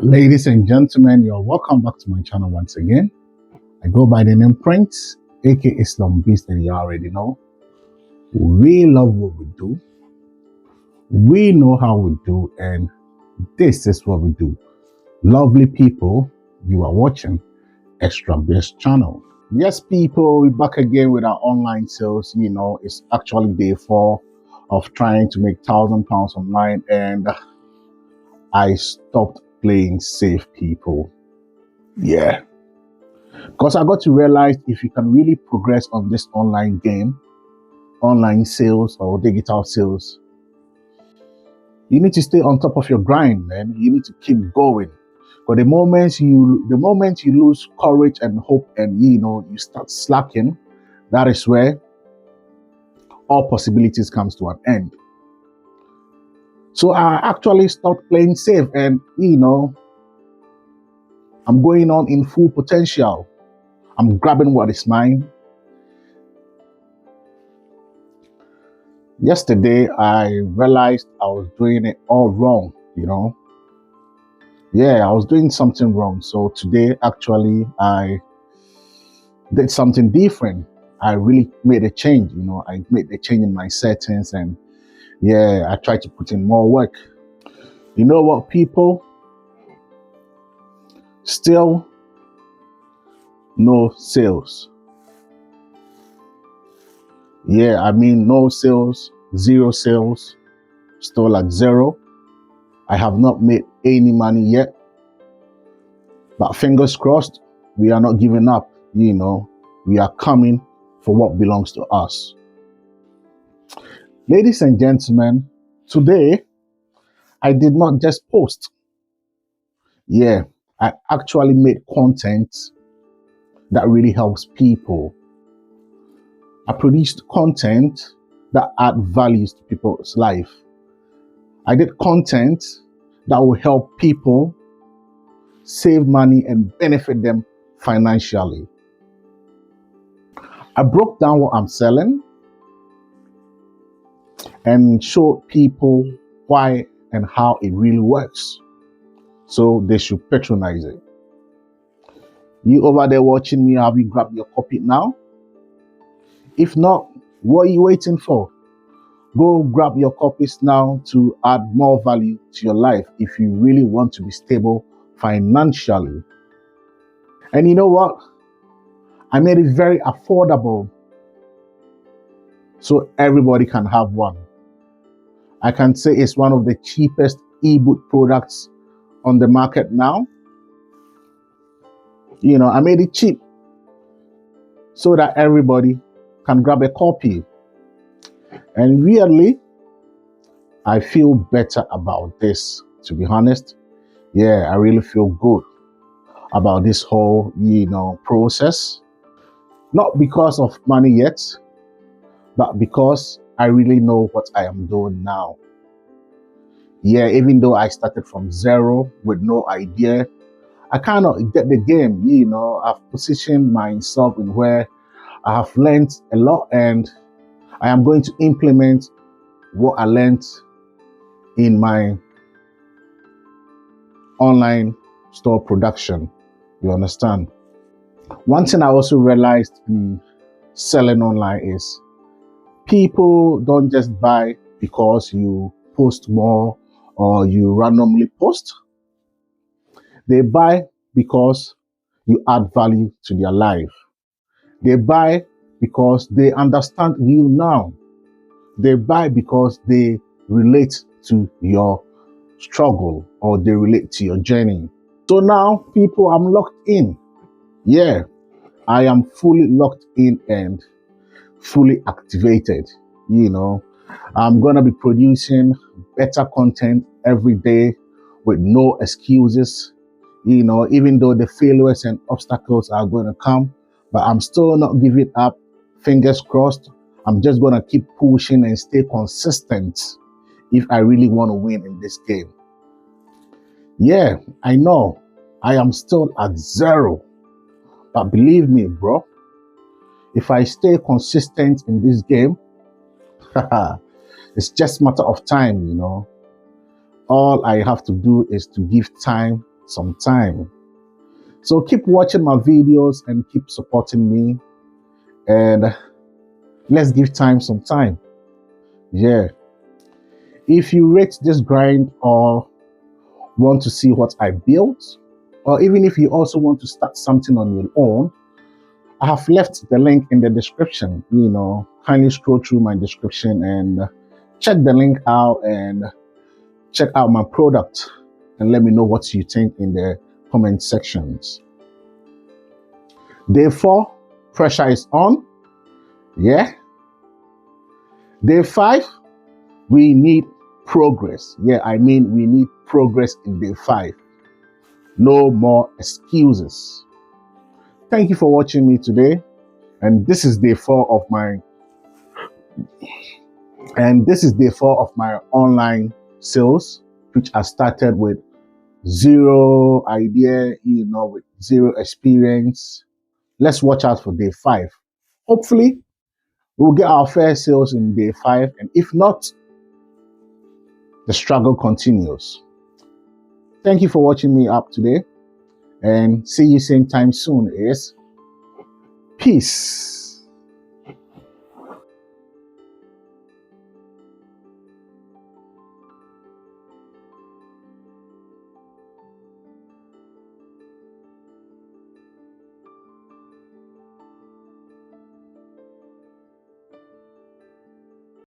Ladies and gentlemen, you're welcome back to my channel once again. I go by the name Prince, aka Islam Beast, and you already know. We love what we do. We know how we do, and this is what we do. Lovely people, you are watching Extra Best channel. Yes, people, we're back again with our online sales. It's actually day 4 of trying to make £1,000 online, and I stopped playing safe, people. Yeah. Because I got to realize if you can really progress on this online game, online sales or digital sales, you need to stay on top of your grind, man. You need to keep going. But the moment you lose courage and hope and you start slacking, that is where all possibilities comes to an end. So I actually stopped playing safe and I'm going on in full potential. I'm grabbing what is mine. Yesterday, I realized I was doing it all wrong, Yeah, I was doing something wrong. So today, actually, I did something different. I really made a change, I made a change in my settings and yeah, I tried to put in more work. You know what, people? Still no sales. Yeah, I mean, no sales, 0 sales, still at 0. I have not made any money yet. But fingers crossed, we are not giving up, we are coming for what belongs to us. Ladies and gentlemen, today, I did not just post. Yeah, I actually made content that really helps people. I produced content that add values to people's life. I did content that will help people save money and benefit them financially. I broke down what I'm selling and showed people why and how it really works. So they should patronize it. You over there watching me, have you grabbed your copy now? If not, what are you waiting for? Go grab your copies now to add more value to your life if you really want to be stable financially. And you know what? I made it very affordable so everybody can have one. I can say it's one of the cheapest ebook products on the market now. I made it cheap so that everybody can grab a copy. And really, I feel better about this, to be honest. Yeah, I really feel good about this whole, process. Not because of money yet, but because I really know what I am doing now. Yeah, even though I started from 0 with no idea, I cannot get the game, I've positioned myself in where I have learned a lot and I am going to implement what I learned in my online store production. You understand? One thing I also realized in selling online is people don't just buy because you post more or you randomly post. They buy because you add value to their life. They buy because they understand you now. They buy because they relate to your struggle or they relate to your journey. So now, people, I'm locked in. Yeah, I am fully locked in and fully activated. I'm going to be producing better content every day with no excuses. Even though the failures and obstacles are going to come, but I'm still not giving up. Fingers crossed. I'm just going to keep pushing and stay consistent if I really want to win in this game. Yeah, I know I am still at 0, but believe me, bro, if I stay consistent in this game, it's just a matter of time, All I have to do is to give time some time. So keep watching my videos and keep supporting me, and let's give time some time. Yeah. If you rate this grind or want to see what I built, or even if you also want to start something on your own, I have left the link in the description. Kindly scroll through my description and check the link out and check out my product and let me know what you think in the comment sections. Day 4, pressure is on. Yeah. Day 5, we need progress. Yeah, I mean, we need progress in day 5. No more excuses. Thank you for watching me today. And this is day 4 of my online sales, which I started with zero idea, with zero experience. Let's watch out for day 5. Hopefully, we'll get our fair sales in day 5. And if not, the struggle continues. Thank you for watching me up today. And see you same time soon. Peace.